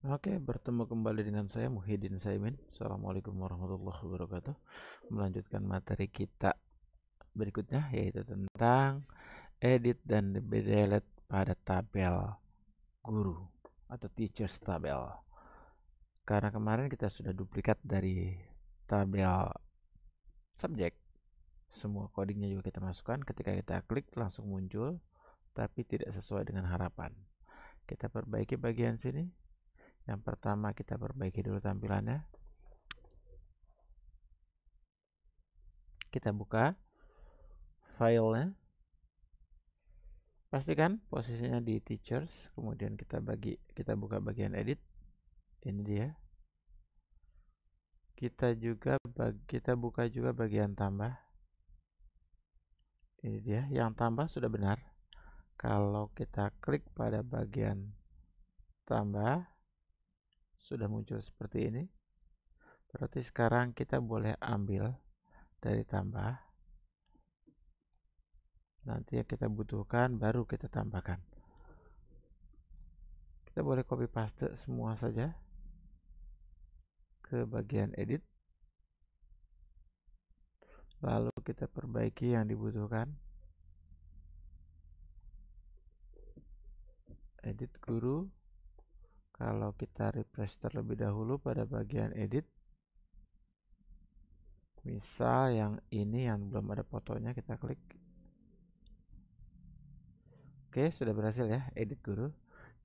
Oke, bertemu kembali dengan saya Muhyiddin Saimin. Assalamualaikum warahmatullahi wabarakatuh. Melanjutkan materi kita berikutnya yaitu tentang edit dan delete pada tabel guru atau teachers tabel. Karena kemarin kita sudah duplikat dari tabel subjek, semua codingnya juga kita masukkan. Ketika kita klik langsung muncul, tapi tidak sesuai dengan harapan. Kita perbaiki bagian sini. Yang pertama kita perbaiki dulu tampilannya. Kita buka filenya, pastikan posisinya di teachers, kemudian kita buka bagian edit. Ini dia. Kita buka juga bagian tambah. Ini dia, yang tambah sudah benar. Kalau kita klik pada bagian tambah, sudah muncul seperti ini. Berarti sekarang kita boleh ambil dari tambah. Nanti yang kita butuhkan baru kita tambahkan. Kita boleh copy paste semua saja ke bagian edit. Lalu kita perbaiki yang dibutuhkan. Edit guru. Kalau kita refresh terlebih dahulu pada bagian edit, misal yang ini yang belum ada fotonya, kita klik. Oke, sudah berhasil ya, edit guru.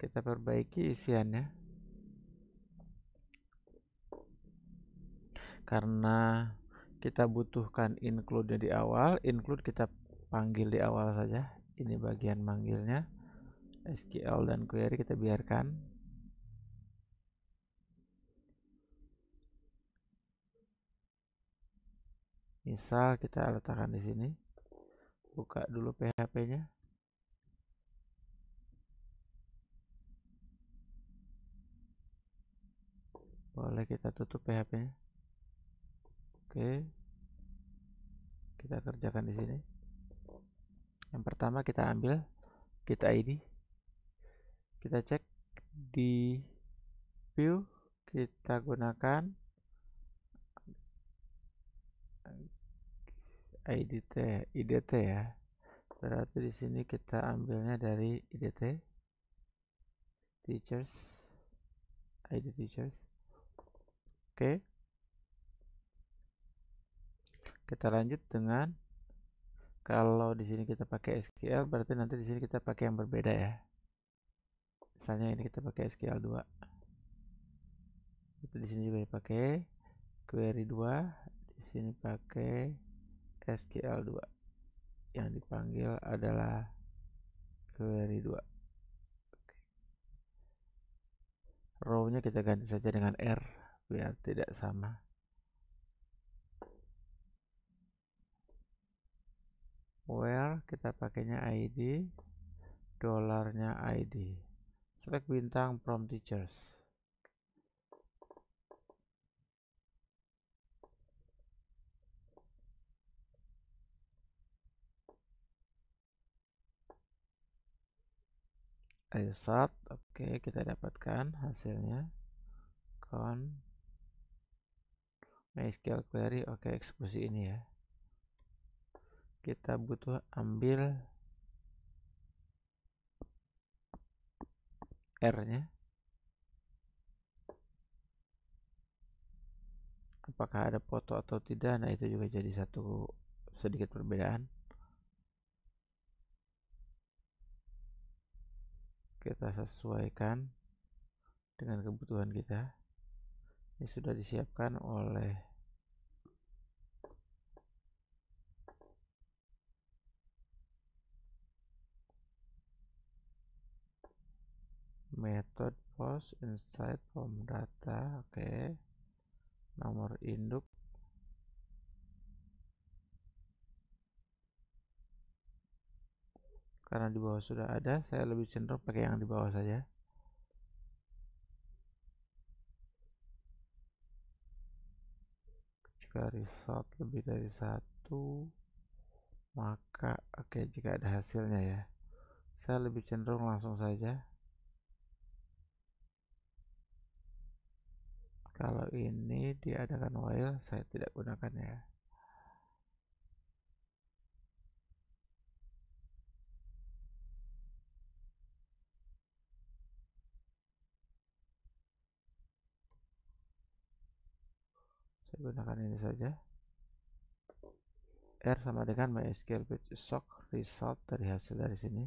Kita perbaiki isiannya. Karena kita butuhkan include-nya di awal, include kita panggil di awal saja. Ini bagian manggilnya. SQL dan query kita biarkan. Misal kita letakkan di sini. Buka dulu PHP-nya. Boleh kita tutup PHP-nya. Oke. Kita kerjakan di sini. Yang pertama kita ambil get ID. Kita cek di view, kita gunakan IDT ya. Berarti di sini kita ambilnya dari IDT teachers, ID teachers. Oke. Kita lanjut dengan, kalau di sini kita pakai SQL, berarti nanti di sini kita pakai yang berbeda ya. Misalnya ini kita pakai SQL 2. Di sini juga dipakai query 2, di sini pakai SQL 2. Yang dipanggil adalah query 2. Row-nya kita ganti saja dengan R biar tidak sama. Where kita pakainya ID, dolarnya ID. Select bintang from teachers. Result, oke, kita dapatkan hasilnya. MySQL query, oke, eksekusi ini ya. Kita butuh ambil R-nya. Apakah ada foto atau tidak? Nah, itu juga jadi satu sedikit perbedaan. Kita sesuaikan dengan kebutuhan kita. Ini sudah disiapkan oleh method post inside form data. Oke. Nomor induk. Karena di bawah sudah ada, saya lebih cenderung pakai yang di bawah saja. Jika result lebih dari satu, maka oke, jika ada hasilnya ya. Saya lebih cenderung langsung saja Kalau ini diadakan while, saya tidak gunakan ya. Saya gunakan ini saja. R sama dengan MySQL page sock result dari hasil dari sini.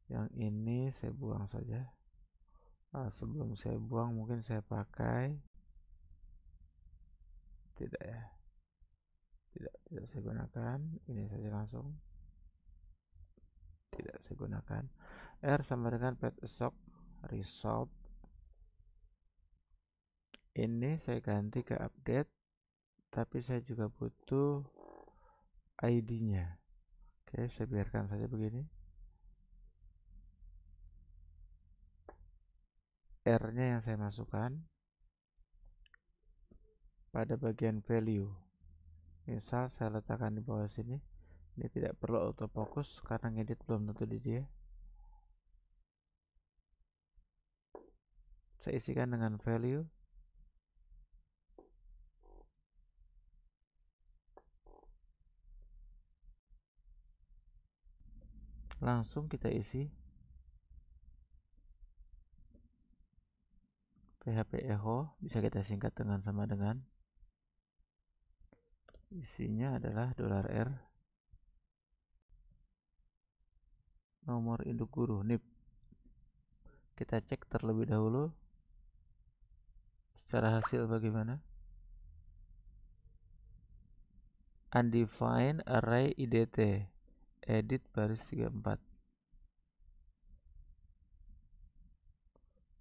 Yang ini saya buang saja. Sebelum saya buang mungkin saya pakai tidak ya. Tidak saya gunakan. Ini saja langsung. Tidak saya gunakan. R sama dengan page sock result. Ini saya ganti ke update, tapi saya juga butuh ID-nya. Oke, saya biarkan saja begini. R-nya yang saya masukkan pada bagian value. Misal saya letakkan di bawah sini. Ini tidak perlu autofocus karena ngedit belum tentu di dia. Saya isikan dengan value. Langsung kita isi PHP echo, bisa kita singkat dengan sama dengan isinya adalah $R nomor induk guru NIP. Kita cek terlebih dahulu secara hasil bagaimana. Undefined array IDT edit baris 34.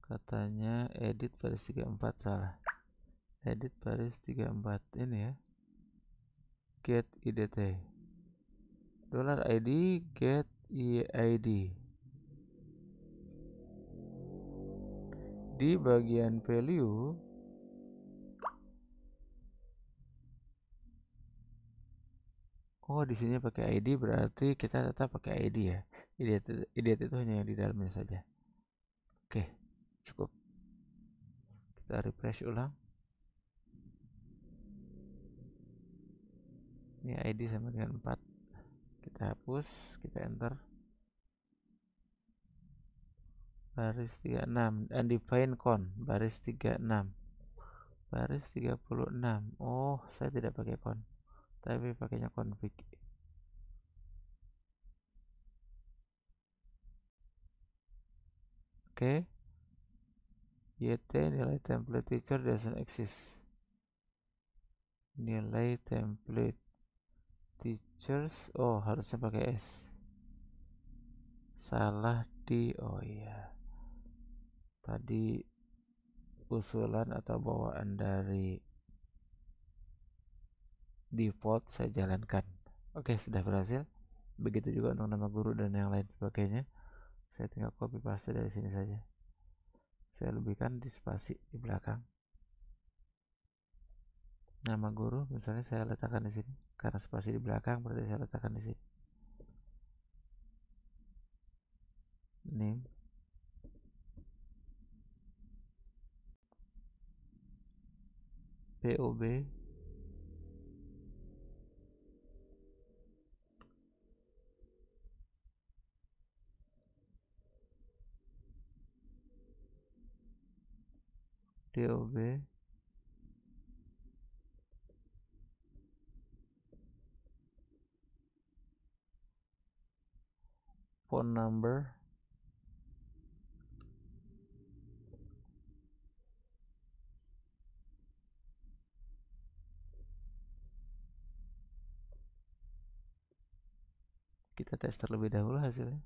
Katanya edit baris 34, salah. Edit baris 34 ini ya. Get IDT $ID get ID. Di bagian value di sini pakai ID, berarti kita tetap pakai ID ya. ID itu hanya yang di dalamnya saja. Oke, cukup. Kita refresh ulang. Ini ID sama dengan 4. Kita hapus, kita enter. Baris 36, undefined count, baris 36. Baris 36. Oh, saya tidak pakai count, tapi pakainya config. Oke. YT nilai template teacher doesn't exist. Nilai template teachers, harusnya pakai S. Salah di iya. Tadi usulan atau bawaan dari default saya jalankan. Oke, sudah berhasil. Begitu juga untuk nama guru dan yang lain sebagainya. Saya tinggal copy paste dari sini saja. Saya lebihkan di spasi di belakang. Nama guru misalnya saya letakkan di sini. Karena spasi di belakang berarti saya letakkan di sini. Name. POB. DOB. Phone number. Kita tes terlebih dahulu hasilnya.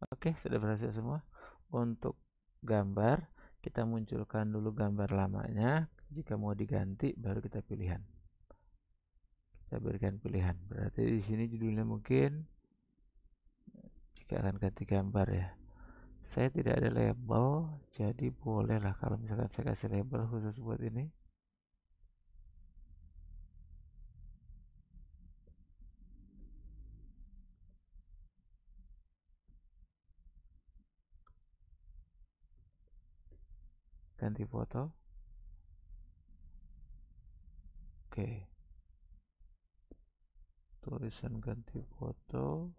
Oke, sudah berhasil semua. Untuk gambar, kita munculkan dulu gambar lamanya. Jika mau diganti, baru kita pilihan. Kita berikan pilihan. Berarti di sini judulnya mungkin jika akan ganti gambar ya. Saya tidak ada label, jadi bolehlah kalau misalkan saya kasih label khusus buat ini. ganti foto. Oke, tulisan ganti foto.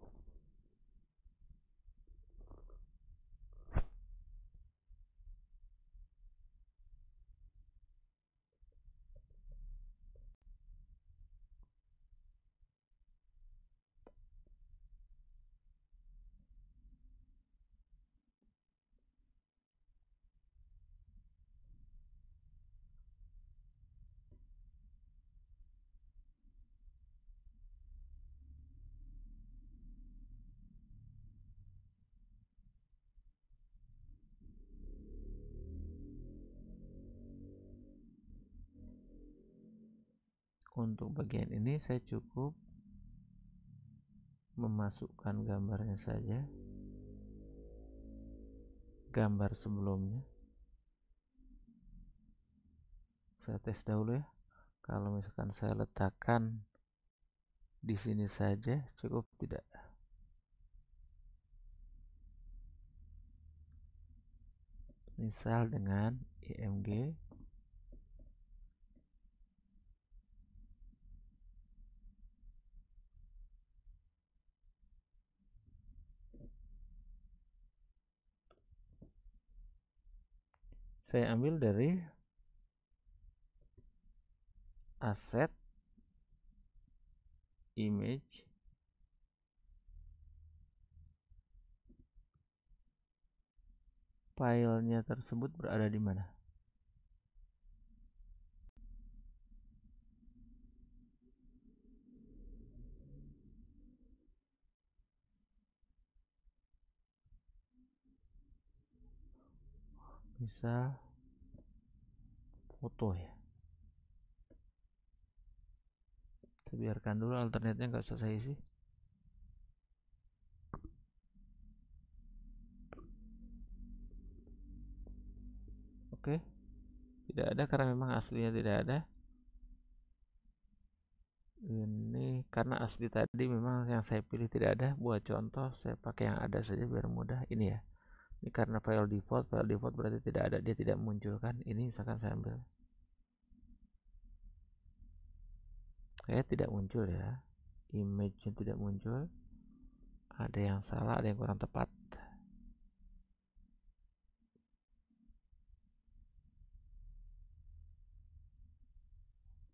Untuk bagian ini saya cukup memasukkan gambarnya saja, gambar sebelumnya. Saya tes dahulu ya. Kalau misalkan saya letakkan di sini saja cukup tidak? Misal dengan IMG. Saya ambil dari aset image, filenya tersebut berada di mana? Misal foto ya. Saya biarkan dulu, alternate-nya nggak usah saya isi. Oke, tidak ada karena memang aslinya tidak ada. Ini karena asli tadi memang yang saya pilih tidak ada. Buat contoh saya pakai yang ada saja biar mudah. Ini ya. Ini karena file default berarti tidak ada, dia tidak munculkan. Ini misalkan saya ambil. Tidak muncul ya. Image-nya tidak muncul. Ada yang salah, ada yang kurang tepat.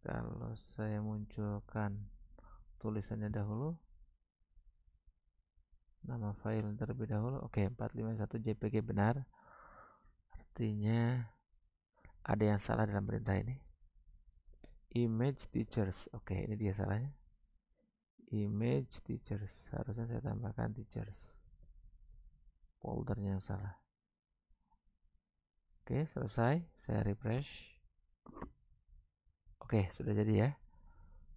Kalau saya munculkan tulisannya dahulu, nama file terlebih dahulu. Oke, 451 JPG benar. Artinya ada yang salah dalam perintah ini. Image teachers. Oke, ini dia salahnya. Image teachers. Harusnya saya tambahkan teachers. Foldernya yang salah. Oke, selesai. Saya refresh. Oke, sudah jadi ya.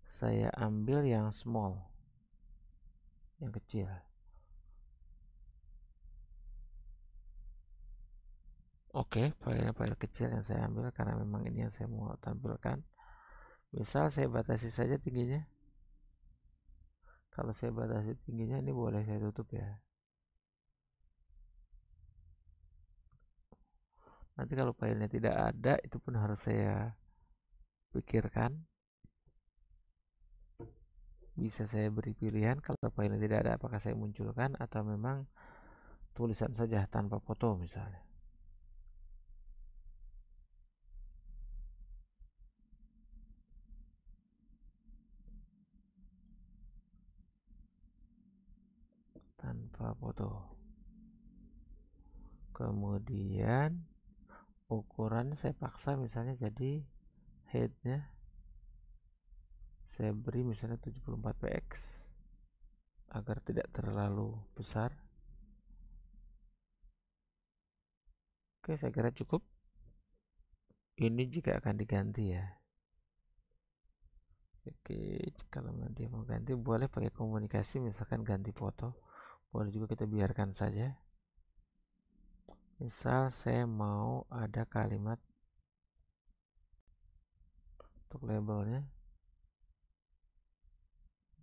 Saya ambil yang small, yang kecil. Oke, file kecil yang saya ambil karena memang ini yang saya mau tampilkan. Misal saya batasi saja tingginya. Kalau saya batasi tingginya, ini boleh saya tutup ya. Nanti kalau filenya tidak ada, itu pun harus saya pikirkan. Bisa saya beri pilihan kalau filenya tidak ada, apakah saya munculkan atau memang tulisan saja tanpa foto misalnya. Tanpa foto. Kemudian ukuran saya paksa misalnya jadi headnya saya beri misalnya 74px agar tidak terlalu besar. Oke, saya kira cukup. Ini jika akan diganti ya. Oke, kalau dia mau ganti boleh pakai komunikasi, misalkan ganti foto. Boleh juga kita biarkan saja. Misal saya mau ada kalimat untuk labelnya.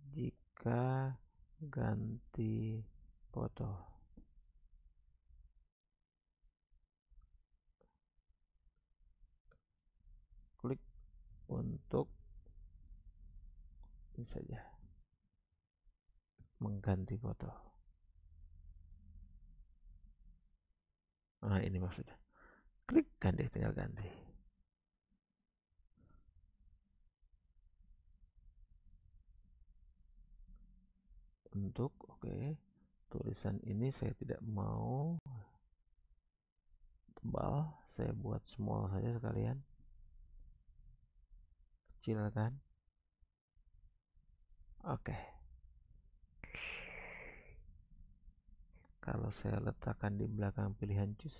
Jika ganti foto. untuk ini saja, mengganti foto. Nah, ini maksudnya. Klik ganti, tinggal ganti. Untuk tulisan ini saya tidak mau tebal, saya buat small saja sekalian, kecilkan. Kalau saya letakkan di belakang pilihan jus,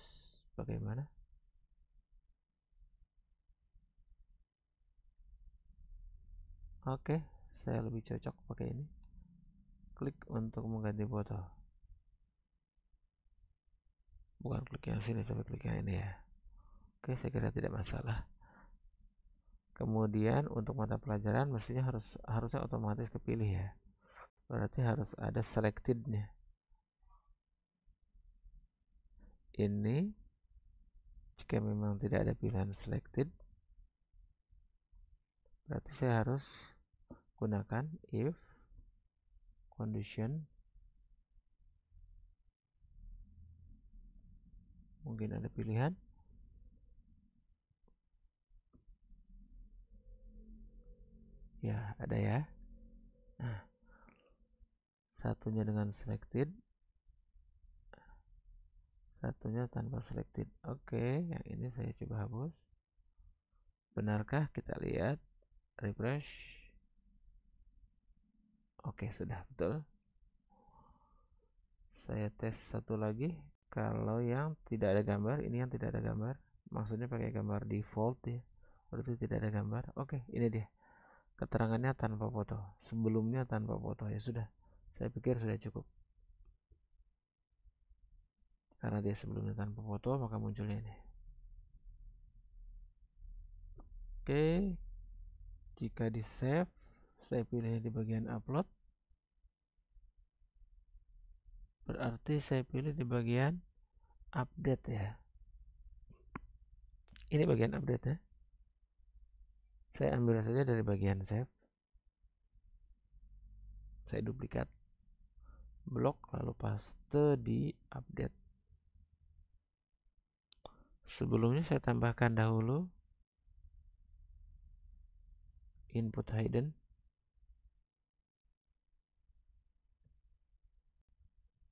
bagaimana? Saya lebih cocok pakai ini. Klik untuk mengganti foto. Bukan klik yang sini, coba klik yang ini ya. Saya kira tidak masalah. Kemudian untuk mata pelajaran mestinya harusnya otomatis kepilih ya. Berarti harus ada selected-nya. Ini jika memang tidak ada pilihan selected, berarti saya harus gunakan if condition. Mungkin ada pilihan. Ya, ada ya. Nah, satunya dengan selected, satunya tanpa selected. Yang ini saya coba hapus. Benarkah? Kita lihat. Refresh. Sudah betul. Saya tes satu lagi. Kalau yang tidak ada gambar, ini yang tidak ada gambar. Maksudnya pakai gambar default ya. Berarti tidak ada gambar. Ini dia. Keterangannya tanpa foto. Sebelumnya tanpa foto. Ya sudah. Saya pikir sudah cukup. Karena dia sebelumnya tanpa foto, maka munculnya ini. Jika di save, saya pilih di bagian upload. Berarti saya pilih di bagian update ya. Ini bagian update ya. Saya ambil saja dari bagian save. Saya duplikat. Blok lalu paste di update. Sebelumnya saya tambahkan dahulu input hidden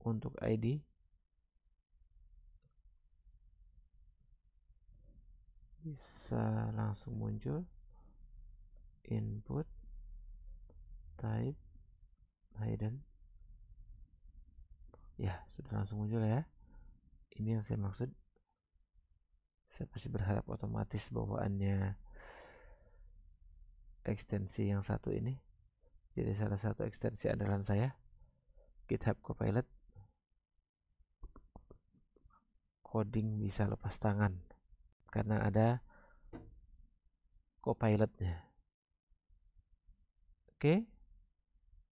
untuk ID. Bisa langsung muncul input type hidden. Ya, sudah langsung muncul ya. Ini yang saya maksud. Saya pasti berharap otomatis bawaannya ekstensi yang satu ini. Jadi salah satu ekstensi andalan saya, GitHub Copilot. Coding bisa lepas tangan karena ada Copilotnya.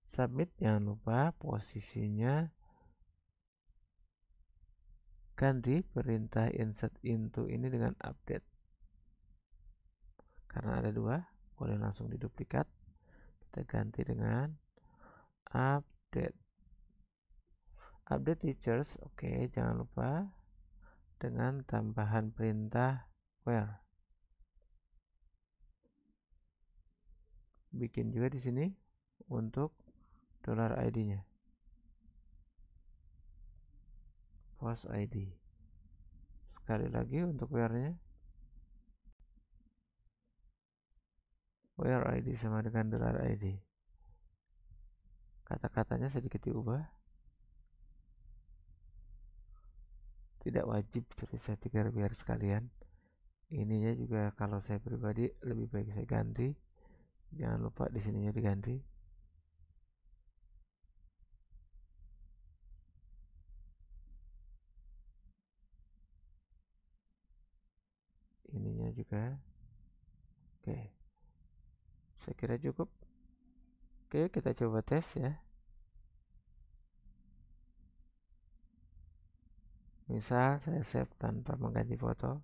Submit, jangan lupa posisinya ganti perintah insert into ini dengan update. Karena ada dua, boleh langsung diduplikat. Kita ganti dengan update. Update teachers, jangan lupa dengan tambahan perintah where. Bikin juga di sini untuk $ID-nya. Post ID. Sekali lagi untuk where-nya. Where ID sama dengan $ID. Kata-katanya sedikit diubah. Tidak wajib tulis saya 3 biar sekalian. Ininya juga kalau saya pribadi lebih baik saya ganti. Jangan lupa di sininya diganti. Ininya juga. Saya kira cukup. Kita coba tes ya. Misal saya save tanpa mengganti foto.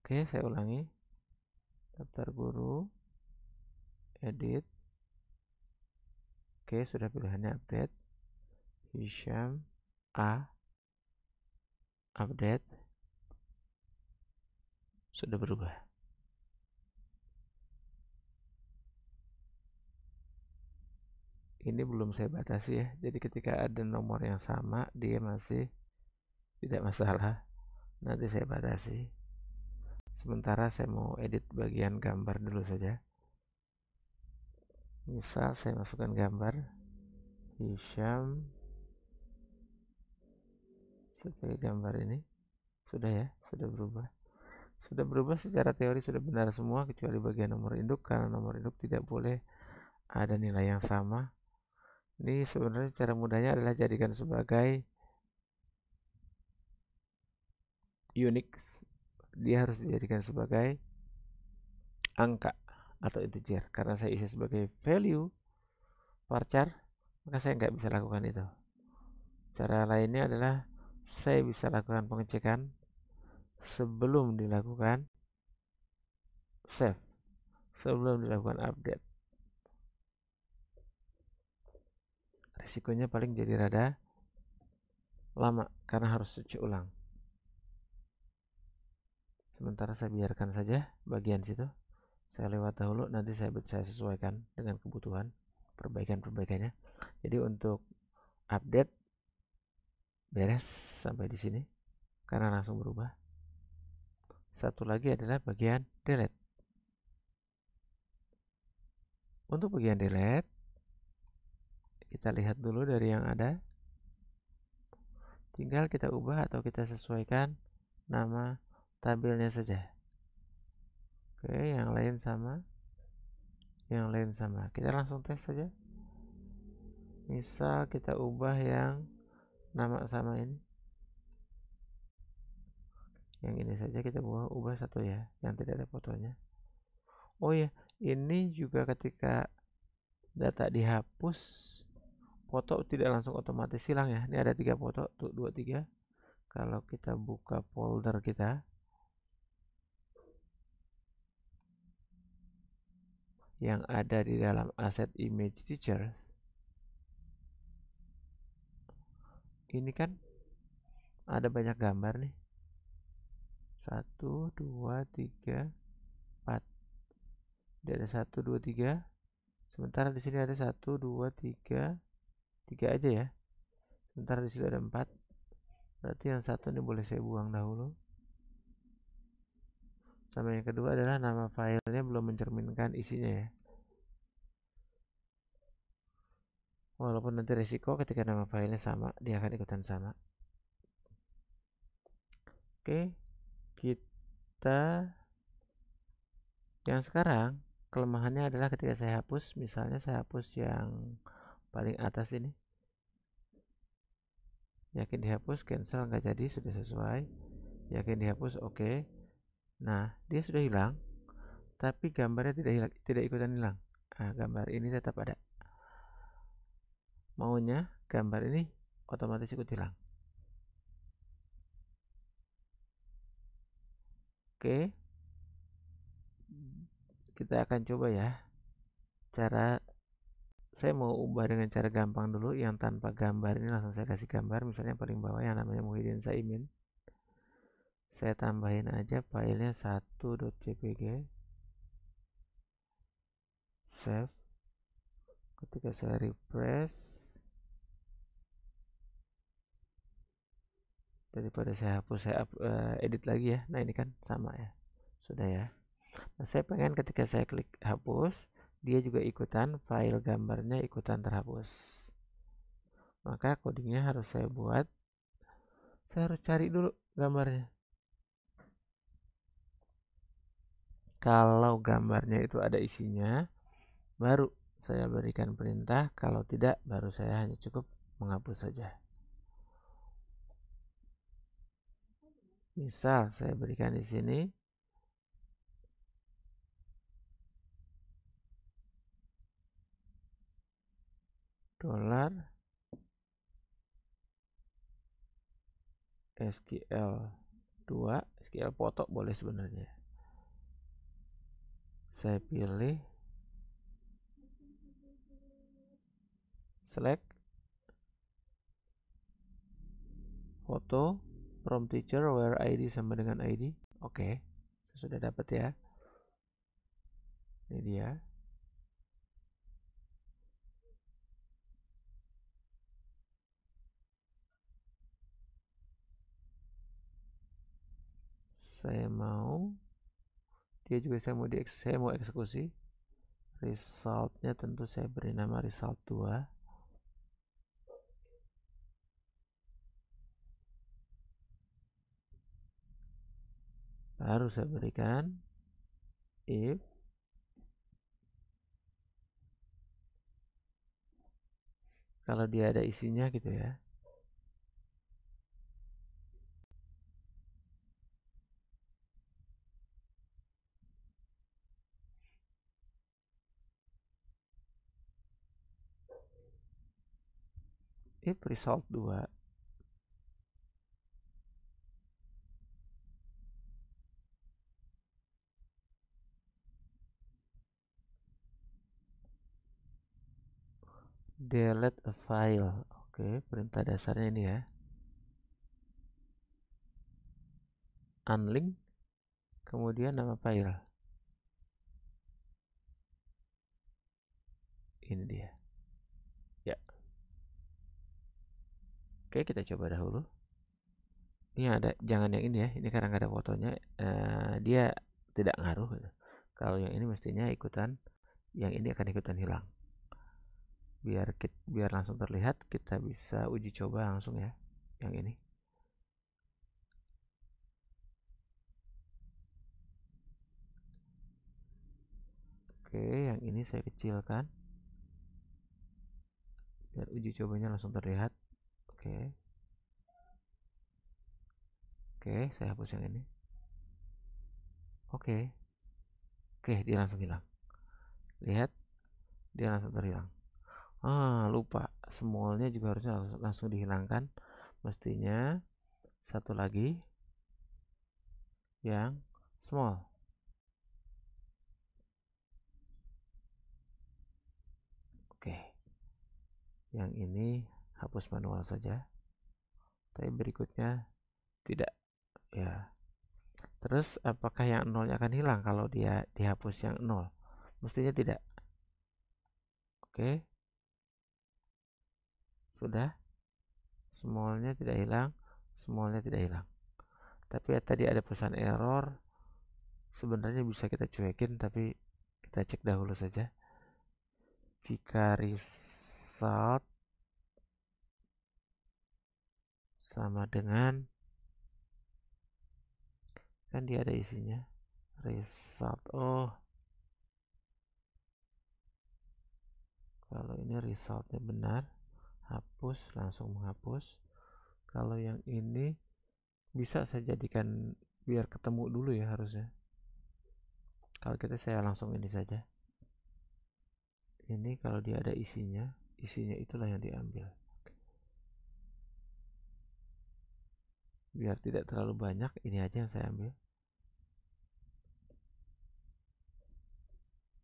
Oke, saya ulangi. Daftar guru, edit. Oke, sudah pilihannya update. Hisham A, update. Sudah berubah. Ini belum saya batasi ya. Jadi ketika ada nomor yang sama, dia masih tidak masalah. Nanti saya batasi. Sementara saya mau edit bagian gambar dulu saja. Misal saya masukkan gambar Hisham sebagai gambar ini. Sudah ya, sudah berubah. Sudah berubah secara teori, sudah benar semua kecuali bagian nomor induk, karena nomor induk tidak boleh ada nilai yang sama. Ini sebenarnya cara mudahnya adalah jadikan sebagai Unix. Dia harus dijadikan sebagai angka atau integer. Karena saya isi sebagai value varchar, maka saya nggak bisa lakukan itu. Cara lainnya adalah saya bisa lakukan pengecekan sebelum dilakukan save, sebelum dilakukan update. Risikonya paling jadi rada lama karena harus cuci ulang. Sementara saya biarkan saja bagian situ. Saya lewat dahulu, nanti saya sesuaikan dengan kebutuhan perbaikan-perbaikannya. Jadi untuk update beres sampai di sini karena langsung berubah. Satu lagi adalah bagian delete. Untuk bagian delete, kita lihat dulu dari yang ada. Tinggal kita ubah atau kita sesuaikan nama tabelnya saja. Oke, yang lain sama. Yang lain sama. Kita langsung tes saja. Misal kita ubah yang nama sama ini. Yang ini saja kita ubah satu ya, yang tidak ada fotonya. Oh ya, ini juga ketika data dihapus, foto tidak langsung otomatis hilang ya. Ini ada 3 foto, tuh 2, 3. Kalau kita buka folder kita, yang ada di dalam aset image teacher, ini kan ada banyak gambar nih. 1, 2, 3, 4. Dia ada 1, 2, 3. Sementara di sini ada 1, 2, 3. 3 aja ya. Sementara di situ ada 4. Berarti yang satu ini boleh saya buang dahulu. Sama yang kedua adalah nama filenya belum mencerminkan isinya ya. Walaupun nanti resiko ketika nama filenya sama, dia akan ikutan sama. Oke, kita yang sekarang kelemahannya adalah ketika saya hapus, misalnya saya hapus yang paling atas ini. Yakin dihapus, cancel nggak jadi, sudah sesuai. Yakin dihapus, oke. Nah, dia sudah hilang, tapi gambarnya tidak ikutan hilang. Nah, gambar ini tetap ada. Maunya gambar ini otomatis ikut hilang. Oke, kita akan coba ya. Cara saya mau ubah dengan cara gampang dulu, yang tanpa gambar ini langsung saya kasih gambar. Misalnya paling bawah yang namanya Muhyiddin Saimin. Saya tambahin aja filenya 1.jpg. Save. Ketika saya refresh, daripada saya hapus, saya edit lagi ya. Nah ini kan sama ya, sudah ya. Nah saya pengen ketika saya klik hapus, dia juga ikutan, file gambarnya ikutan terhapus. Maka codingnya harus saya buat. Saya harus cari dulu gambarnya. Kalau gambarnya itu ada isinya, baru saya berikan perintah. Kalau tidak, baru saya hanya cukup menghapus saja. Misal saya berikan di sini dolar SQL 2, MySQL foto boleh sebenarnya. Saya pilih select foto from teacher where ID sama dengan ID. Oke, sudah dapat ya. Ini dia. Saya mau dia juga saya mau eksekusi. Resultnya tentu saya beri nama result 2. Baru saya berikan if kalau dia ada isinya gitu ya. If result 2 delete a file. Oke, perintah dasarnya ini ya. Unlink kemudian nama file. Ini dia. Ya. Oke, kita coba dahulu. Ini ada, jangan yang ini ya. Ini karena nggak ada fotonya, dia tidak ngaruh gitu. Kalau yang ini mestinya ikutan, yang ini akan ikutan hilang. Biar langsung terlihat, kita bisa uji coba langsung ya. Yang ini. Oke, yang ini saya kecilkan. Biar uji cobanya langsung terlihat. Oke. Oke, saya hapus yang ini. Oke. Oke, dia langsung hilang. Lihat, dia langsung terhilang. Lupa. Smallnya juga harusnya langsung dihilangkan. Mestinya satu lagi yang small. Oke. Yang ini hapus manual saja. Tapi berikutnya tidak. Ya. Terus apakah yang nolnya akan hilang kalau dia dihapus yang nol? Mestinya tidak. Oke. Sudah. Smallnya tidak hilang. Smallnya tidak hilang. Tapi tadi ada pesan error. Sebenarnya bisa kita cuekin, tapi kita cek dahulu saja. Jika result sama dengan, kan dia ada isinya, result. Kalau ini resultnya benar, hapus, langsung menghapus. Kalau yang ini bisa saya jadikan biar ketemu dulu ya harusnya. Kalau kita saya langsung ini saja. Ini kalau dia ada isinya itulah yang diambil. Biar tidak terlalu banyak, ini aja yang saya ambil.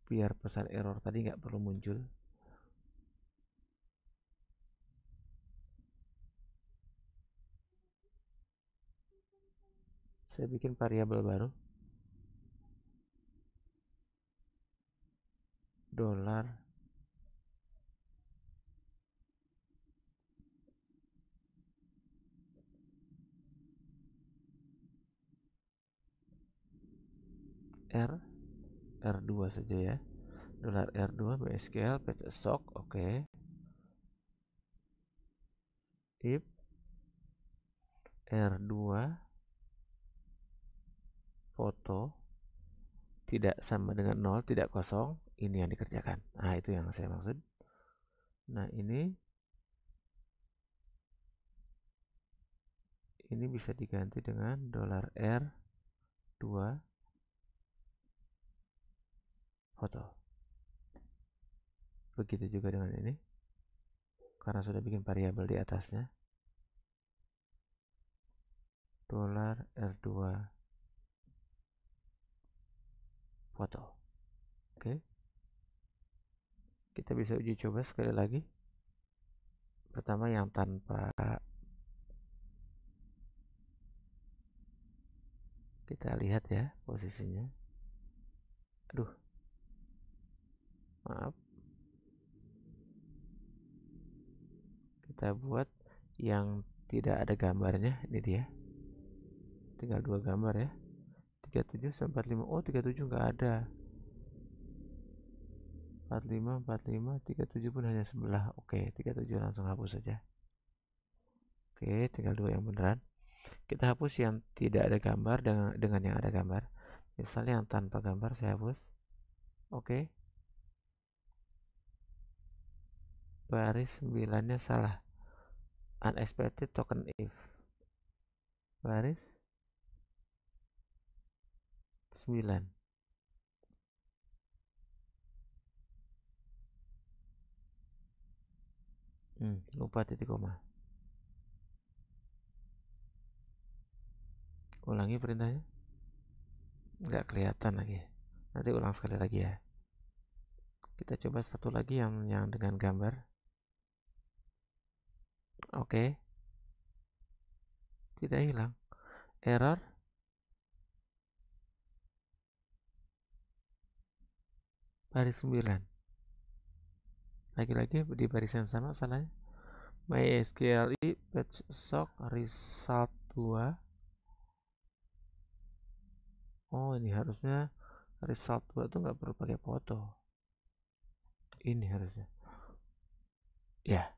Biar pesan error tadi nggak perlu muncul. Saya bikin variabel baru. Dolar R2 saja ya. Dolar R2 MySQL fetch a sock. Oke. If R2 foto tidak sama dengan 0, tidak kosong, ini yang dikerjakan. Nah, itu yang saya maksud. Nah, ini bisa diganti dengan dolar R2 foto. Begitu juga dengan ini. Karena sudah bikin variabel di atasnya. Dolar R2 foto. Oke. Kita bisa uji coba sekali lagi. Pertama yang tanpa, kita lihat ya posisinya. Aduh, maaf. Kita buat yang tidak ada gambarnya. Ini dia. Tinggal 2 gambar ya. 37 sampai 45. Oh, 37 nggak ada. 45, 45, 37 pun hanya sebelah. Oke, 37 langsung hapus saja. Oke, tinggal 2 yang beneran. Kita hapus yang tidak ada gambar dengan yang ada gambar. Misalnya yang tanpa gambar saya hapus. Oke. Baris 9-nya salah. Unexpected token if. Baris 9. Lupa titik koma. Ulangi perintahnya. Nggak kelihatan lagi. Nanti ulang sekali lagi ya. Kita coba satu lagi yang dengan gambar. Oke. Tidak hilang. Error. Baris 9. Lagi-lagi di baris yang sama salahnya. MySQL page sock result 2. Oh, ini harusnya result 2 tuh nggak perlu pakai foto. Ini harusnya. Ya.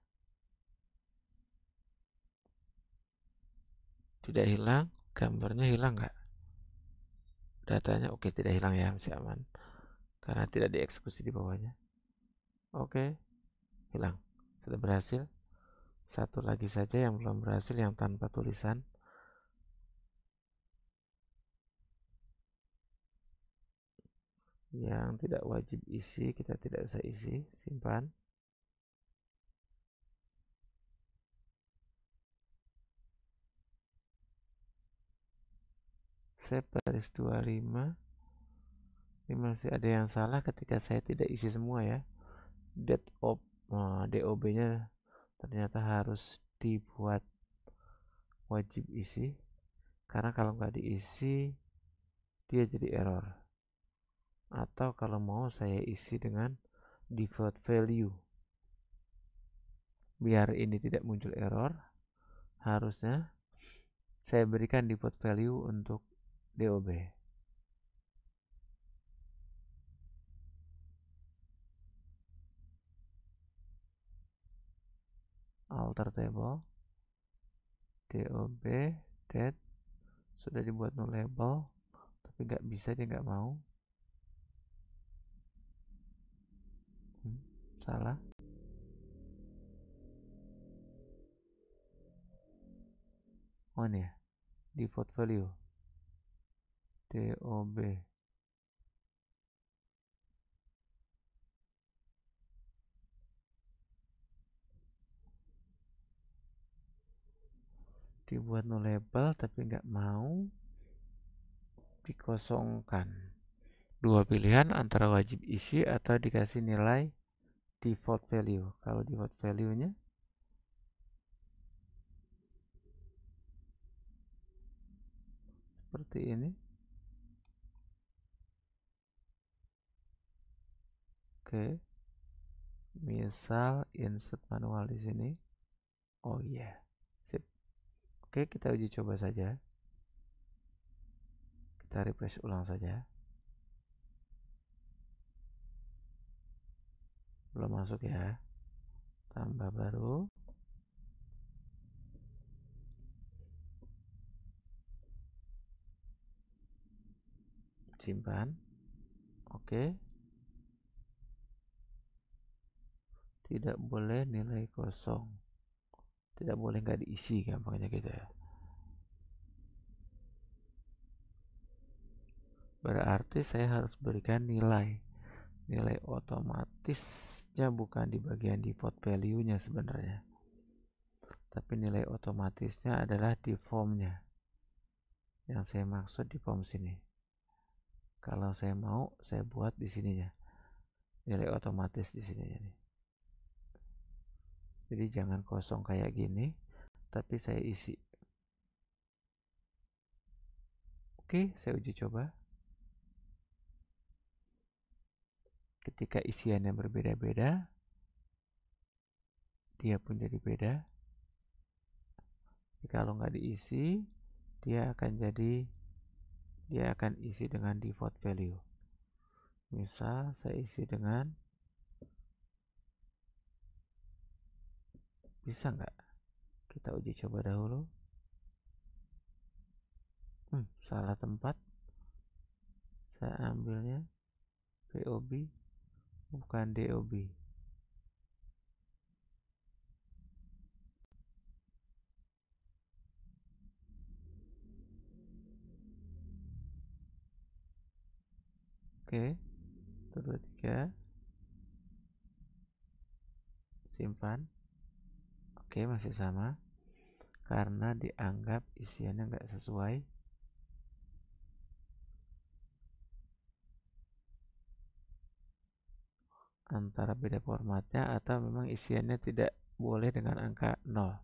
Tidak hilang. Gambarnya hilang nggak? Datanya oke, tidak hilang ya, masih aman. Karena tidak dieksekusi di bawahnya. Oke, hilang. Sudah berhasil. Satu lagi saja yang belum berhasil, yang tanpa tulisan. Yang tidak wajib isi, kita tidak usah isi. Simpan. Save baris 25. Ini masih ada yang salah ketika saya tidak isi semua ya. DOB-nya ternyata harus dibuat wajib isi. Karena kalau nggak diisi, dia jadi error. Atau kalau mau saya isi dengan default value. Biar ini tidak muncul error, harusnya saya berikan default value untuk DOB. Alter table DOB date sudah dibuat no label, tapi nggak bisa, dia nggak mau. Salah. Oh ini ya, default value DOB. Dibuat no label tapi nggak mau dikosongkan. Dua pilihan antara wajib isi atau dikasih nilai default value. Kalau default value-nya seperti ini. Oke. Misal insert manual di sini. Oh iya. Yeah. Sip. Oke, kita uji coba saja. Kita refresh ulang saja. Belum masuk ya. Tambah baru. Simpan. Oke. Tidak boleh nilai kosong. Tidak boleh nggak diisi, gampangnya gitu ya. Berarti saya harus berikan nilai otomatisnya, bukan di bagian default value-nya sebenarnya, tapi nilai otomatisnya adalah di form-nya. Yang saya maksud di form sini. Kalau saya mau, saya buat di sininya. Nilai otomatis di sininya nih. Jadi jangan kosong kayak gini, tapi saya isi. Oke, saya uji coba. Ketika isiannya berbeda-beda, dia pun jadi beda. Jadi kalau nggak diisi, dia akan isi dengan default value. Misal saya isi dengan, bisa nggak? Kita uji coba dahulu. Salah tempat. Saya ambilnya POB, bukan DOB. Oke, 1, 2, 3. Simpan. Oke, masih sama. Karena dianggap isiannya nggak sesuai. Antara beda formatnya atau memang isiannya tidak boleh dengan angka 0.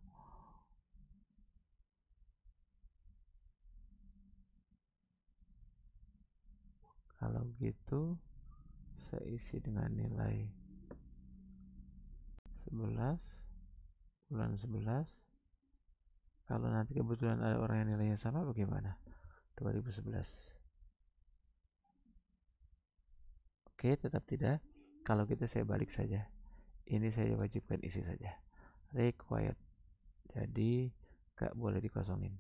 Kalau gitu, saya isi dengan nilai 11, bulan 11. Kalau nanti kebetulan ada orang yang nilainya sama, bagaimana? 2011. Oke, tetap tidak. Kalau gitu saya balik saja. Ini saya wajibkan isi saja. Required. Jadi gak boleh dikosongin.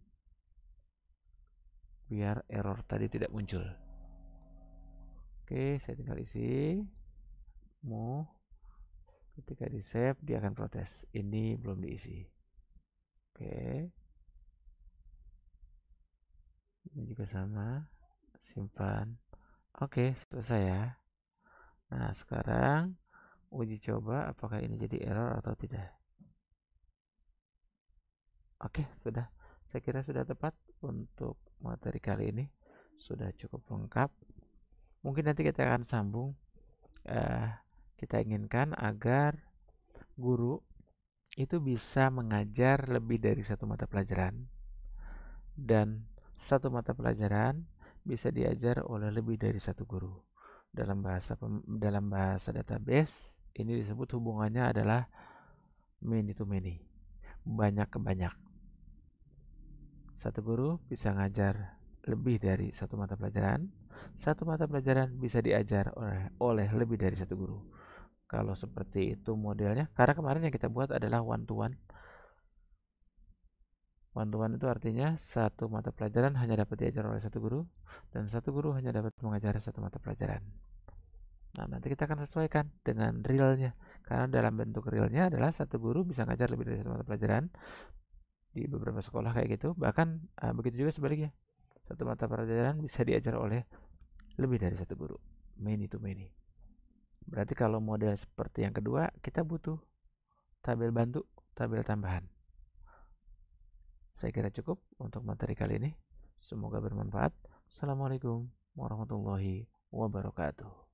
Biar error tadi tidak muncul. Oke, saya tinggal isi. Mau. Ketika di save, dia akan protes. Ini belum diisi. Oke. Ini juga sama. Simpan. Oke, selesai ya. Nah, sekarang uji coba apakah ini jadi error atau tidak. Oke, sudah. Saya kira sudah tepat untuk materi kali ini. Sudah cukup lengkap. Mungkin nanti kita akan sambung. Kita inginkan agar guru itu bisa mengajar lebih dari satu mata pelajaran. Dan satu mata pelajaran bisa diajar oleh lebih dari satu guru. Dalam bahasa database, ini disebut hubungannya adalah many to many. Banyak ke banyak. Satu guru bisa ngajar lebih dari satu mata pelajaran. Satu mata pelajaran bisa diajar oleh lebih dari satu guru. Kalau seperti itu modelnya, karena kemarin yang kita buat adalah one to one. One to one itu artinya satu mata pelajaran hanya dapat diajar oleh satu guru, dan satu guru hanya dapat mengajar satu mata pelajaran. Nah, nanti kita akan sesuaikan dengan realnya. Karena dalam bentuk realnya adalah satu guru bisa ngajar lebih dari satu mata pelajaran. Di beberapa sekolah kayak gitu. Bahkan begitu juga sebaliknya. Satu mata pelajaran bisa diajar oleh lebih dari satu guru. Many to many. Berarti kalau model seperti yang kedua, kita butuh tabel bantu, tabel tambahan. Saya kira cukup untuk materi kali ini. Semoga bermanfaat. Assalamualaikum warahmatullahi wabarakatuh.